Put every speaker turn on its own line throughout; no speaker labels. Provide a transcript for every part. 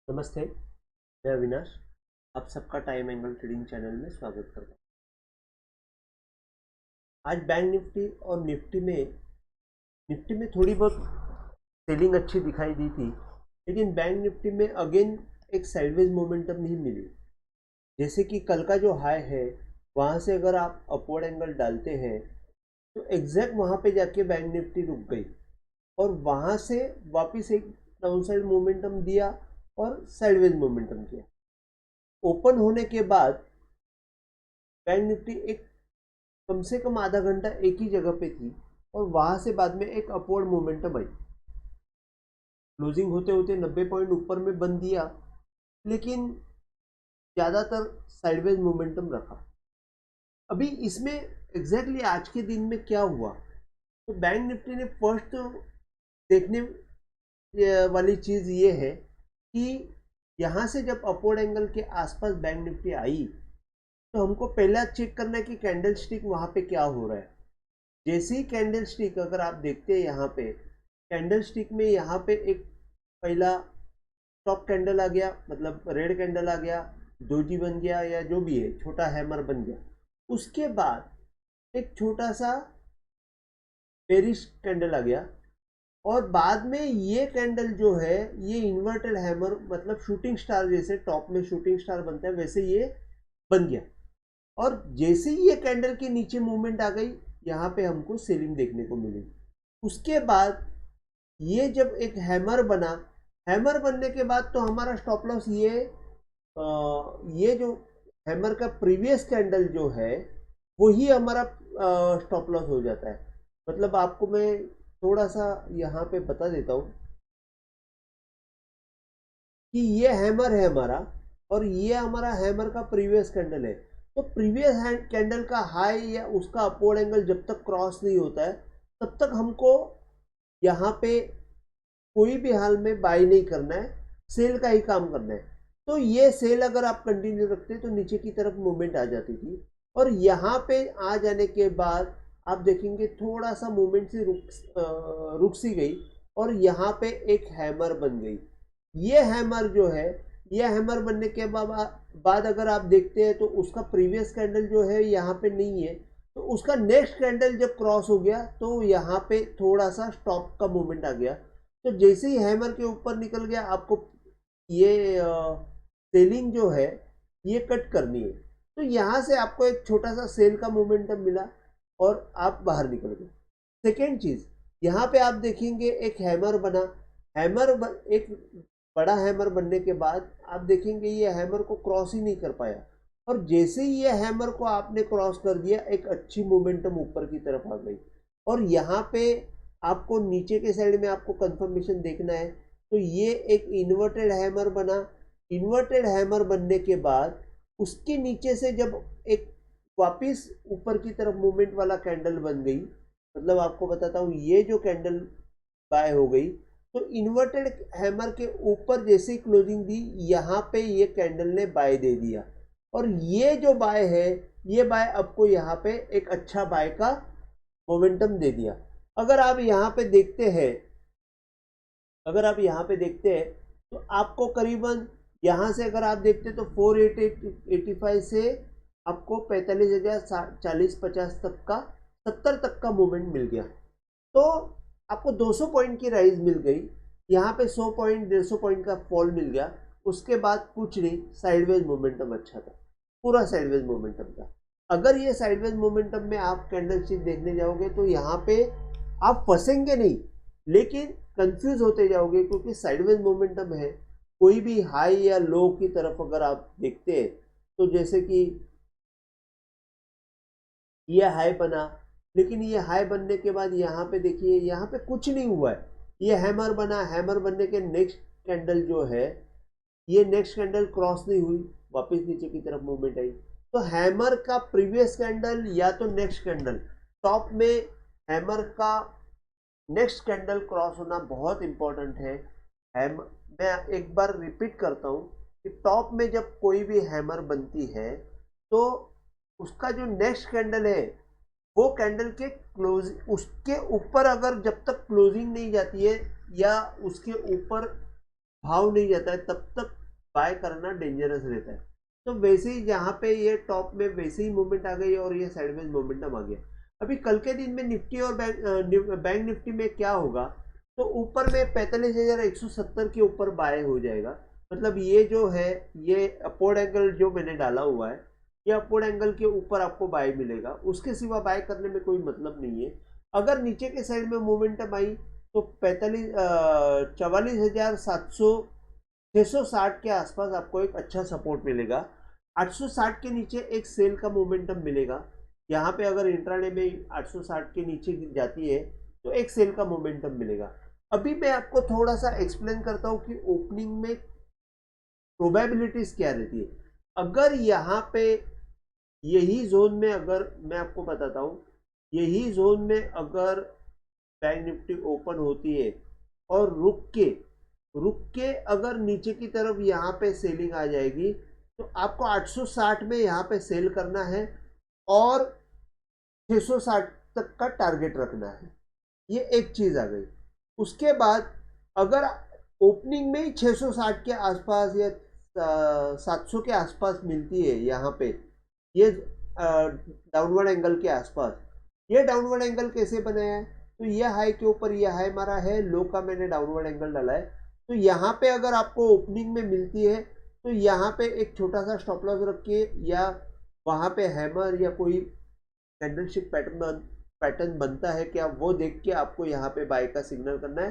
नमस्ते, मैं अविनाश। आप सबका टाइम एंगल ट्रेडिंग चैनल में स्वागत करता हूँ। आज बैंक निफ्टी और निफ्टी में थोड़ी बहुत सेलिंग अच्छी दिखाई दी थी, लेकिन बैंक निफ्टी में अगेन एक साइडवेज मोमेंटम नहीं मिली। जैसे कि कल का जो हाई है, वहाँ से अगर आप अपवर्ड एंगल डालते हैं तो एग्जैक्ट वहाँ पे जाके बैंक निफ्टी रुक गई और वहाँ से वापस एक डाउन साइड मोमेंटम दिया और साइडवेज मोमेंटम किया। ओपन होने के बाद बैंक निफ्टी एक कम से कम आधा घंटा एक ही जगह पे थी और वहां से बाद में एक अपवर्ड मोमेंटम आई। क्लोजिंग होते होते 90 पॉइंट ऊपर में बंद दिया, लेकिन ज़्यादातर साइडवेज मोमेंटम रखा। अभी इसमें एग्जैक्टली आज के दिन में क्या हुआ, तो बैंक निफ्टी ने फर्स्ट तो देखने वाली चीज़ ये है कि यहाँ से जब अपवर्ड एंगल के आसपास बैंक निफ्टी आई तो हमको पहला चेक करना है कि कैंडल स्टिक वहाँ पे क्या हो रहा है। जैसे ही कैंडल स्टिक अगर आप देखते हैं यहाँ पे, कैंडल स्टिक में यहाँ पे एक पहला टॉप कैंडल आ गया, मतलब रेड कैंडल आ गया, डोजी बन गया या जो भी है, छोटा हैमर बन गया। उसके बाद एक छोटा सा बेरिश कैंडल आ गया और बाद में ये कैंडल जो है ये इन्वर्टेड हैमर, मतलब शूटिंग स्टार, जैसे टॉप में शूटिंग स्टार बनता है वैसे ये बन गया। और जैसे ही ये कैंडल के नीचे मूवमेंट आ गई, यहाँ पे हमको सेलिंग देखने को मिली। उसके बाद ये जब एक हैमर बना, हैमर बनने के बाद तो हमारा स्टॉप लॉस ये जो हैमर का प्रीवियस कैंडल जो है वही हमारा स्टॉप लॉस हो जाता है। मतलब आपको मैं थोड़ा सा यहाँ पे बता देता हूँ कि ये हैमर है हमारा और ये हमारा हैमर का प्रीवियस कैंडल है। तो प्रीवियस कैंडल का हाई या उसका अपवर्ड एंगल जब तक क्रॉस नहीं होता है तब तक हमको यहाँ पे कोई भी हाल में बाई नहीं करना है, सेल का ही काम करना है। तो ये सेल अगर आप कंटिन्यू रखते तो नीचे की तरफ मूवमेंट आ जाती थी और यहाँ पे आ जाने के बाद आप देखेंगे थोड़ा सा मूवमेंट से रुक सी गई और यहाँ पे एक हैमर बन गई। ये हैमर जो है, ये हैमर बनने के बाद अगर आप देखते हैं तो उसका प्रीवियस कैंडल जो है यहाँ पे नहीं है, तो उसका नेक्स्ट कैंडल जब क्रॉस हो गया तो यहाँ पे थोड़ा सा स्टॉप का मूवमेंट आ गया। तो जैसे ही हैमर के ऊपर निकल गया, आपको ये सेलिंग जो है ये कट करनी है। तो यहाँ से आपको एक छोटा सा सेल का मोमेंटम मिला और आप बाहर निकल गए। सेकेंड चीज, यहाँ पे आप देखेंगे एक हैमर बना, एक बड़ा हैमर बनने के बाद आप देखेंगे ये हैमर को क्रॉस ही नहीं कर पाया और जैसे ही ये हैमर को आपने क्रॉस कर दिया, एक अच्छी मोमेंटम ऊपर की तरफ आ गई। और यहाँ पे आपको नीचे के साइड में आपको कंफर्मेशन देखना है, तो ये एक इन्वर्टेड हैमर बना। इन्वर्टेड हैमर बनने के बाद उसके नीचे से जब एक वापिस ऊपर की तरफ मूवमेंट वाला कैंडल बन गई, मतलब आपको बताता हूँ, ये जो कैंडल बाय हो गई तो इन्वर्टेड हैमर के ऊपर जैसे ही क्लोजिंग दी, यहाँ पे ये कैंडल ने बाय दे दिया और ये जो बाय है, ये बाय आपको यहाँ पे एक अच्छा बाय का मोमेंटम दे दिया। अगर आप यहाँ पे देखते हैं, अगर आप यहाँ पे देखते हैं तो आपको करीबन यहाँ से अगर आप देखते हैं तो 485 से आपको 45,000 40-50 तक का 70 तक का मूवमेंट मिल गया। तो आपको 200 पॉइंट की राइज मिल गई, यहाँ पे 100 पॉइंट 150 पॉइंट का फॉल मिल गया। उसके बाद कुछ नहीं, साइडवेज मोमेंटम अच्छा था, पूरा साइडवेज मोमेंटम था। अगर ये साइडवेज मोमेंटम में आप कैंडल स्टिक देखने जाओगे तो यहाँ पे आप फंसेंगे नहीं, लेकिन कंफ्यूज होते जाओगे, क्योंकि साइडवेज मोमेंटम है। कोई भी हाई या लो की तरफ अगर आप देखते हैं तो जैसे कि ये हाई बना, लेकिन ये हाई बनने के बाद यहाँ पे देखिए, यहाँ पे कुछ नहीं हुआ है। ये हैमर बना, हैमर बनने के नेक्स्ट कैंडल जो है, ये नेक्स्ट कैंडल क्रॉस नहीं हुई, वापस नीचे की तरफ मूवमेंट आई। तो हैमर का प्रीवियस कैंडल या तो नेक्स्ट कैंडल, टॉप में हैमर का नेक्स्ट कैंडल क्रॉस होना बहुत इंपॉर्टेंट है। मैं एक बार रिपीट करता हूँ कि टॉप में जब कोई भी हैमर बनती है तो उसका जो नेक्स्ट कैंडल है वो कैंडल के क्लोज, उसके ऊपर अगर जब तक क्लोजिंग नहीं जाती है या उसके ऊपर भाव नहीं जाता है तब तक बाय करना डेंजरस रहता है। तो वैसे ही जहाँ पे ये टॉप में वैसे ही मूवमेंट आ गई और ये साइडवेज मोमेंटम आ गया। अभी कल के दिन में निफ्टी और बैंक निफ्टी में क्या होगा, तो ऊपर में 45,170 के ऊपर बाय हो जाएगा। मतलब ये जो है, ये अपवर्ड एंगल जो मैंने डाला हुआ है, ये अपवर्ड एंगल के ऊपर आपको बाय मिलेगा, उसके सिवा बाय करने में कोई मतलब नहीं है। अगर नीचे के साइड में मोमेंटम आई तो 660 के आसपास आपको एक अच्छा सपोर्ट मिलेगा। 860 के नीचे एक सेल का मोमेंटम मिलेगा। यहाँ पे अगर इंट्राडे में 860 के नीचे जाती है तो एक सेल का मोमेंटम मिलेगा। अभी मैं आपको थोड़ा सा एक्सप्लेन करता हूँ कि ओपनिंग में प्रोबेबिलिटीज क्या रहती है। अगर यहाँ पे यही जोन में, अगर मैं आपको बताता हूँ, यही जोन में अगर बैंक निफ्टी ओपन होती है और रुक के अगर नीचे की तरफ यहाँ पे सेलिंग आ जाएगी तो आपको 860 में यहाँ पे सेल करना है और 660 तक का टारगेट रखना है। ये एक चीज आ गई। उसके बाद अगर ओपनिंग में ही 660 के आसपास या 700 के आसपास मिलती है यहाँ पे, ये डाउनवर्ड एंगल के आसपास, ये डाउनवर्ड एंगल कैसे बनाया है, तो ये हाई के ऊपर ये हाई मारा है, लो का मैंने डाउनवर्ड एंगल डाला है। तो यहाँ पे अगर आपको ओपनिंग में मिलती है तो यहाँ पे एक छोटा सा स्टॉप लॉस रखिए, या वहाँ पे हैमर या कोई कैंडलस्टिक पैटर्न बनता है क्या, वो देख के आपको यहाँ पे बाय का सिग्नल करना है।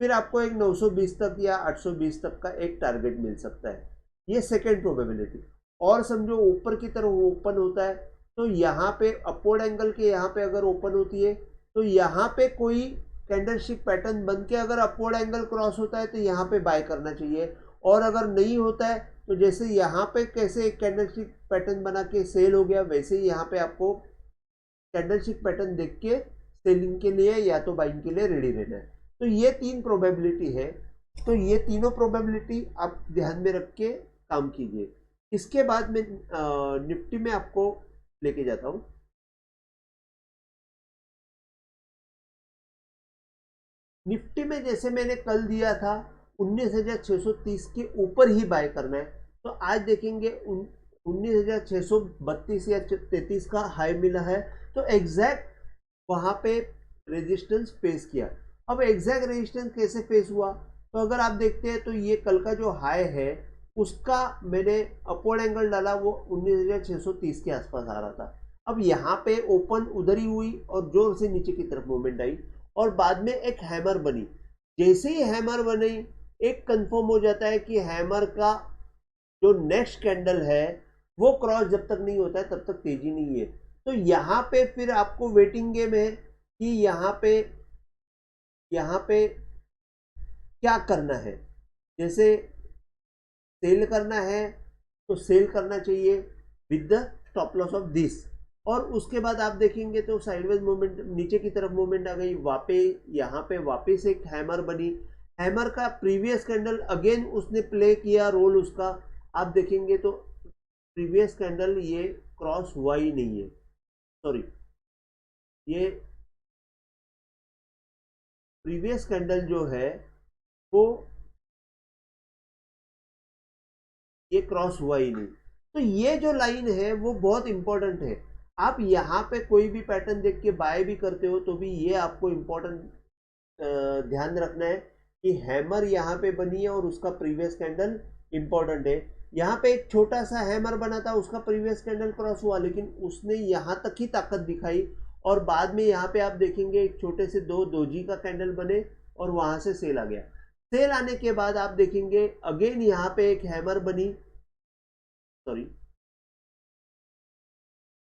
फिर आपको एक 920 तक या 820 तक का एक टारगेट मिल सकता है। ये सेकेंड प्रोबेबिलिटी। और समझो ऊपर की तरफ ओपन होता है तो यहाँ पे अपवर्ड एंगल के यहाँ पे अगर ओपन होती है तो यहाँ पे कोई कैंडलस्टिक पैटर्न बन के अगर अपवर्ड एंगल क्रॉस होता है तो यहाँ पे बाय करना चाहिए। और अगर नहीं होता है तो जैसे यहाँ पे कैसे एक कैंडलस्टिक पैटर्न बना के सेल हो गया, वैसे ही यहाँ पे आपको कैंडलस्टिक पैटर्न देख के सेलिंग के लिए या तो बाइंग के लिए रेडी रहना है। तो ये तीन प्रोबेबिलिटी है। तो ये तीनों प्रोबेबिलिटी आप ध्यान में रख के काम कीजिए। इसके बाद मैं निफ्टी में आपको लेके जाता हूं। निफ्टी में जैसे मैंने कल दिया था 19,630 के ऊपर ही बाय करना है, तो आज देखेंगे 19,632 या 33 का हाई मिला है, तो एग्जैक्ट वहां पे रेजिस्टेंस फेस किया। अब एग्जैक्ट रेजिस्टेंस कैसे फेस हुआ, तो अगर आप देखते हैं तो ये कल का जो हाई है उसका मैंने अपवर्ड एंगल डाला, वो 19,630 के आसपास आ रहा था। अब यहाँ पे ओपन उधर ही हुई और जोर से नीचे की तरफ मूवमेंट आई और बाद में एक हैमर बनी। जैसे ही हैमर बनी एक कंफर्म हो जाता है कि हैमर का जो नेक्स्ट कैंडल है वो क्रॉस जब तक नहीं होता है तब तक तेजी नहीं है। तो यहाँ पे फिर आपको वेटिंग गेम है कि यहाँ पे क्या करना है। जैसे सेल करना है तो सेल करना चाहिए with the stop loss of this, और उसके बाद आप देखेंगे तो साइडवेज मूवमेंट, नीचे की तरफ मूवमेंट आ गई, वापस यहाँ पे वापस एक हैमर बनी। हैमर का प्रीवियस कैंडल अगेन उसने प्ले किया रोल उसका, आप देखेंगे तो प्रीवियस कैंडल ये क्रॉस हुआ ही नहीं है, सॉरी, ये प्रीवियस कैंडल जो है वो ये क्रॉस हुआ ही नहीं। तो ये जो लाइन है वो बहुत इंपॉर्टेंट है। आप यहाँ पे कोई भी पैटर्न देख के बाय भी करते हो तो भी ये आपको इंपॉर्टेंट ध्यान रखना है कि हैमर यहाँ पे बनी है और उसका प्रीवियस कैंडल इंपॉर्टेंट है। यहाँ पे एक छोटा सा हैमर बना था, उसका प्रीवियस कैंडल क्रॉस हुआ लेकिन उसने यहाँ तक ही ताकत दिखाई, और बाद में यहाँ पे आप देखेंगे एक छोटे से दो दोजी का कैंडल बने और वहां से सेल आ गया। सेल आने के बाद आप देखेंगे अगेन यहाँ पे एक हैमर बनी, सॉरी,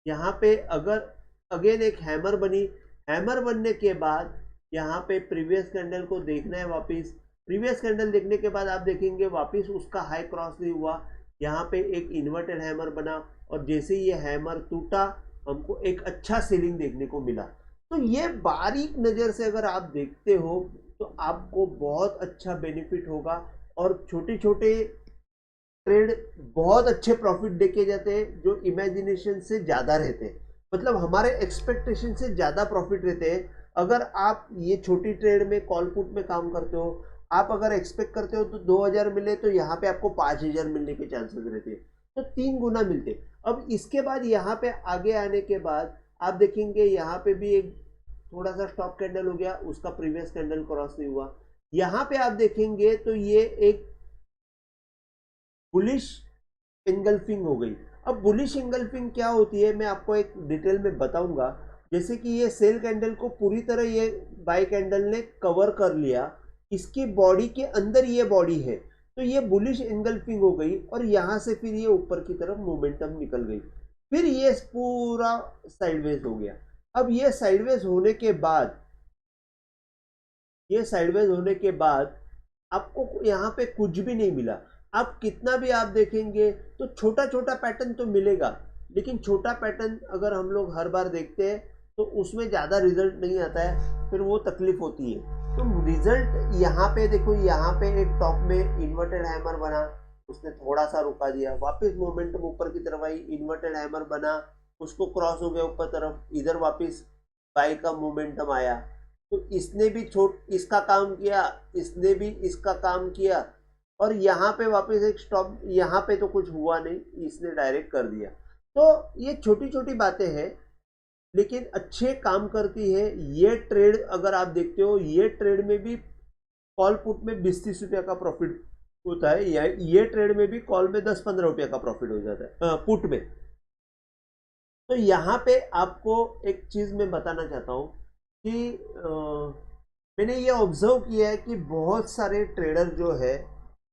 यहाँ पे अगर अगेन एक हैमर बनी, हैमर बनने के बाद यहाँ पे प्रीवियस कैंडल को देखना है वापस। प्रीवियस कैंडल देखने के बाद आप देखेंगे वापस उसका हाई क्रॉस नहीं हुआ, यहाँ पे एक इन्वर्टेड हैमर बना और जैसे ही ये हैमर टूटा हमको एक अच्छा सेलिंग देखने को मिला। तो ये बारीक नज़र से अगर आप देखते हो तो आपको बहुत अच्छा बेनिफिट होगा और छोटे छोटे ट्रेड बहुत अच्छे प्रॉफिट देके जाते हैं जो इमेजिनेशन से ज़्यादा रहते हैं, मतलब हमारे एक्सपेक्टेशन से ज़्यादा प्रॉफिट रहते हैं। अगर आप ये छोटी ट्रेड में कॉल पुट में काम करते हो आप अगर एक्सपेक्ट करते हो तो 2000 मिले, तो यहाँ पे आपको 5000 मिलने के चांसेस रहते हैं, तो 3 गुना मिलते हैं। अब इसके बाद यहाँ पे आगे आने के बाद आप देखेंगे यहाँ पे भी एक थोड़ा सा स्टॉप कैंडल हो गया, उसका प्रीवियस कैंडल क्रॉस नहीं हुआ। यहाँ पे आप देखेंगे तो ये एक बुलिश एंगल्फिंग हो गई। अब बुलिश एंगल्फिंग क्या होती है मैं आपको एक डिटेल में बताऊंगा। जैसे कि ये सेल कैंडल को पूरी तरह ये बाय कैंडल ने कवर कर लिया, इसकी बॉडी के अंदर ये बॉडी है, तो ये बुलिश एंगल्फिंग हो गई और यहाँ से फिर ये ऊपर की तरफ मोमेंटम निकल गई, फिर ये पूरा साइडवेज हो गया। अब ये साइडवेज होने के बाद, ये साइडवेज होने के बाद आपको यहाँ पे कुछ भी नहीं मिला। आप कितना भी आप देखेंगे तो छोटा छोटा पैटर्न तो मिलेगा, लेकिन छोटा पैटर्न अगर हम लोग हर बार देखते हैं तो उसमें ज़्यादा रिजल्ट नहीं आता है, फिर वो तकलीफ होती है। तो रिजल्ट यहाँ पे देखो, यहाँ पे एक टॉप में इन्वर्टेड हैमर बना, उसने थोड़ा सा रुका दिया, वापस मोमेंटम ऊपर की तरफ आई, इन्वर्टेड हैमर बना, उसको क्रॉस हो गया ऊपर तरफ, इधर वापस बाई का मोमेंटम आया, तो इसने भी इसका काम किया, इसने भी इसका काम किया, और यहाँ पे वापस एक स्टॉप, यहाँ पे तो कुछ हुआ नहीं, इसने डायरेक्ट कर दिया। तो ये छोटी छोटी बातें हैं लेकिन अच्छे काम करती है। ये ट्रेड अगर आप देखते हो, ये ट्रेड में भी कॉल पुट में 20-30 रुपया का प्रॉफिट होता है, ये ट्रेड में भी कॉल में 10-15 रुपया का प्रॉफिट हो जाता है पुट में। तो यहाँ पे आपको एक चीज़ मैं बताना चाहता हूँ कि मैंने ये ऑब्जर्व किया है कि बहुत सारे ट्रेडर जो है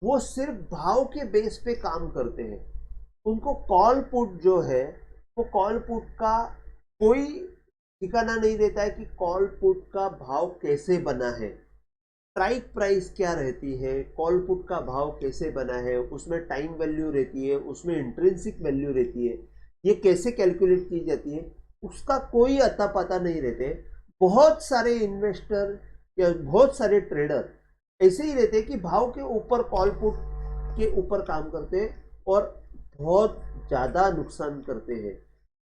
वो सिर्फ भाव के बेस पे काम करते हैं। उनको कॉल पुट जो है, वो कॉल पुट का कोई ठिकाना नहीं रहता है कि कॉल पुट का भाव कैसे बना है, स्ट्राइक प्राइस क्या रहती है, कॉल पुट का भाव कैसे बना है, उसमें टाइम वैल्यू रहती है, उसमें इंट्रिंसिक वैल्यू रहती है, ये कैसे कैलकुलेट की जाती है, उसका कोई अता पता नहीं रहते। बहुत सारे इन्वेस्टर या बहुत सारे ट्रेडर ऐसे ही रहते हैं कि भाव के ऊपर कॉल पुट के ऊपर काम करते हैं और बहुत ज़्यादा नुकसान करते हैं।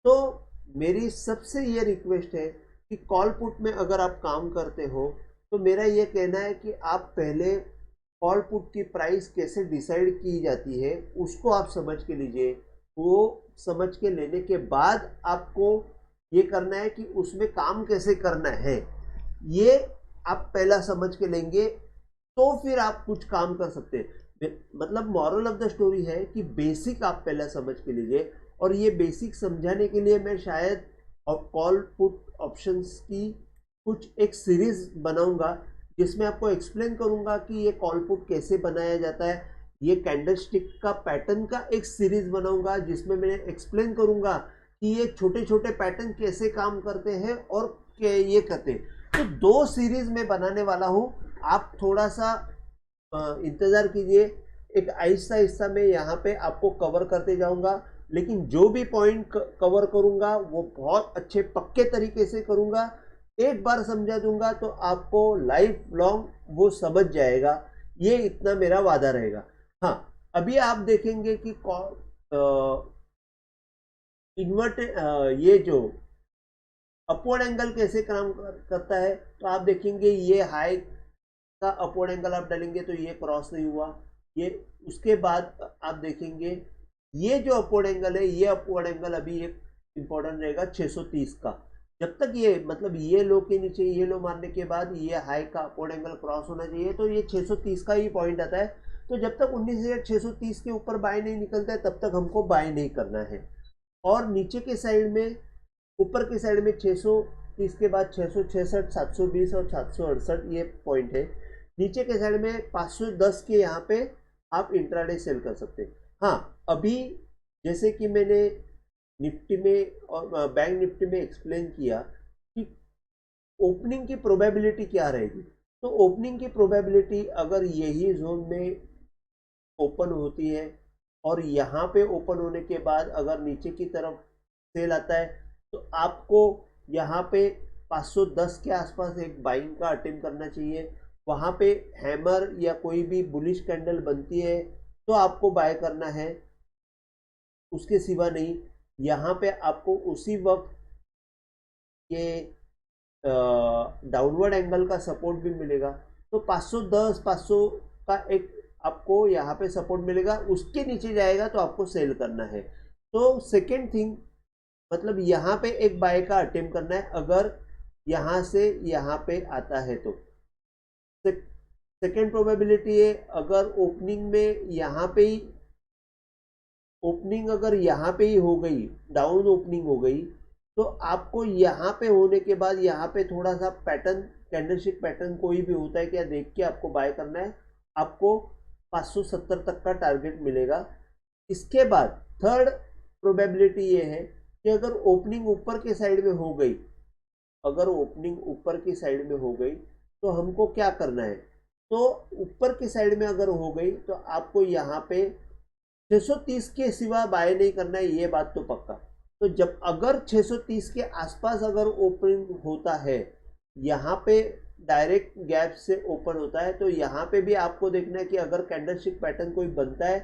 तो मेरी सबसे ये रिक्वेस्ट है कि कॉल पुट में अगर आप काम करते हो तो मेरा ये कहना है कि आप पहले कॉल पुट की प्राइस कैसे डिसाइड की जाती है उसको आप समझ के लीजिए। वो समझ के लेने के बाद आपको ये करना है कि उसमें काम कैसे करना है, ये आप पहला समझ के लेंगे तो फिर आप कुछ काम कर सकते हैं। मतलब मॉरल ऑफ द स्टोरी है कि बेसिक आप पहला समझ के लीजिए, और ये बेसिक समझाने के लिए मैं शायद कॉल पुट ऑप्शंस की कुछ एक सीरीज बनाऊंगा जिसमें आपको एक्सप्लेन करूंगा कि ये कॉल पुट कैसे बनाया जाता है। ये कैंडलस्टिक का पैटर्न का एक सीरीज बनाऊंगा जिसमें मैं एक्सप्लेन करूंगा कि ये छोटे छोटे पैटर्न कैसे काम करते हैं और ये करते हैं। तो 2 सीरीज में बनाने वाला हूँ, आप थोड़ा सा इंतज़ार कीजिए। एक आहिस्ता आहिस्ता मैं यहाँ पे आपको कवर करते जाऊँगा, लेकिन जो भी पॉइंट कवर करूँगा वो बहुत अच्छे पक्के तरीके से करूँगा। एक बार समझा दूंगा तो आपको लाइफ लॉन्ग वो समझ जाएगा, ये इतना मेरा वादा रहेगा। हाँ, अभी आप देखेंगे कि ये जो अपवर्ड एंगल कैसे काम करता है, तो आप देखेंगे ये हाई का अपवर्ड एंगल आप डालेंगे तो ये क्रॉस नहीं हुआ, ये उसके बाद आप देखेंगे ये जो अपवर्ड एंगल है, ये अपवर्ड एंगल अभी एक इंपॉर्टेंट रहेगा 630 का। जब तक ये मतलब ये लो के नीचे ये लो मारने के बाद ये हाई का अपवर्ड एंगल क्रॉस होना चाहिए, तो ये 630 का ही पॉइंट आता है। तो जब तक 19,630 के ऊपर बाय नहीं निकलता है तब तक हमको बाय नहीं करना है। और नीचे के साइड में, ऊपर के साइड में 630 के बाद 666, 720 और 768 ये पॉइंट है। नीचे के साइड में 510 के यहाँ पे आप इंट्राडे सेल कर सकते हैं। हाँ, अभी जैसे कि मैंने निफ्टी में और बैंक निफ्टी में एक्सप्लेन किया कि ओपनिंग की प्रोबेबिलिटी क्या रहेगी, तो ओपनिंग की प्रोबेबिलिटी अगर यही जोन में ओपन होती है और यहाँ पे ओपन होने के बाद अगर नीचे की तरफ सेल आता है तो आपको यहाँ पे 510 के आसपास एक बाइंग का अटेम्प्ट करना चाहिए। वहाँ पे हैमर या कोई भी बुलिश कैंडल बनती है तो आपको बाय करना है, उसके सिवा नहीं। यहाँ पे आपको उसी वक्त ये डाउनवर्ड एंगल का सपोर्ट भी मिलेगा, तो 510 500 का एक आपको यहाँ पे सपोर्ट मिलेगा, उसके नीचे जाएगा तो आपको सेल करना है। तो सेकेंड थिंग मतलब यहाँ पे एक बाय का अटेम्प्ट करना है, अगर यहाँ से यहाँ पे आता है तो। सेकेंड प्रोबेबिलिटी है अगर ओपनिंग में यहाँ पे ही ओपनिंग अगर यहाँ पे ही हो गई, डाउन ओपनिंग हो गई, तो आपको यहाँ पे होने के बाद यहाँ पे थोड़ा सा पैटर्न, कैंडलस्टिक पैटर्न कोई भी होता है क्या देख के आपको बाय करना है। आपको 570 तक का टारगेट मिलेगा। इसके बाद थर्ड प्रोबेबिलिटी ये है कि अगर ओपनिंग ऊपर के साइड में हो गई, अगर ओपनिंग ऊपर की साइड में हो गई तो हमको क्या करना है। तो ऊपर की साइड में अगर हो गई तो आपको यहाँ पे 630 के सिवा बाय नहीं करना है, ये बात तो पक्का। तो जब अगर 630 के आसपास अगर ओपनिंग होता है, यहाँ पे डायरेक्ट गैप से ओपन होता है, तो यहाँ पे भी आपको देखना है कि अगर कैंडलस्टिक पैटर्न कोई बनता है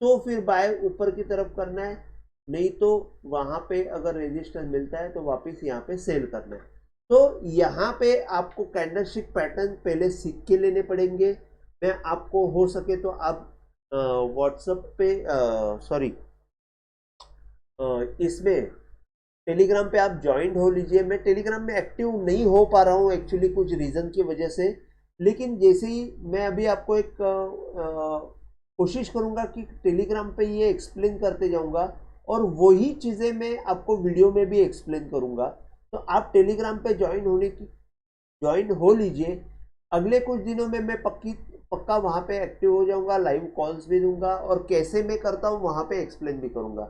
तो फिर बाय ऊपर की तरफ करना है, नहीं तो वहाँ पे अगर रेजिस्टेंस मिलता है तो वापस यहाँ पे सेल करना है। तो यहाँ पे आपको कैंडलस्टिक पैटर्न पहले सीख के लेने पड़ेंगे। मैं आपको हो सके तो आप व्हाट्सएप पे सॉरी इसमें टेलीग्राम पे आप ज्वाइन हो लीजिए। मैं टेलीग्राम में एक्टिव नहीं हो पा रहा हूँ एक्चुअली कुछ रीज़न की वजह से, लेकिन जैसे ही मैं अभी आपको एक कोशिश करूँगा कि टेलीग्राम पे ये एक्सप्लेन करते जाऊँगा और वही चीज़ें मैं आपको वीडियो में भी एक्सप्लेन करूँगा। तो आप टेलीग्राम पे ज्वाइन हो लीजिए। अगले कुछ दिनों में मैं पक्का वहाँ पे एक्टिव हो जाऊँगा, लाइव कॉल्स भी दूंगा और कैसे मैं करता हूँ वहाँ पे एक्सप्लेन भी करूँगा।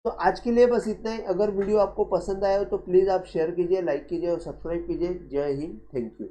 तो आज के लिए बस इतना ही। अगर वीडियो आपको पसंद आया हो तो प्लीज़ आप शेयर कीजिए, लाइक कीजिए और सब्सक्राइब कीजिए। जय हिंद, थैंक यू।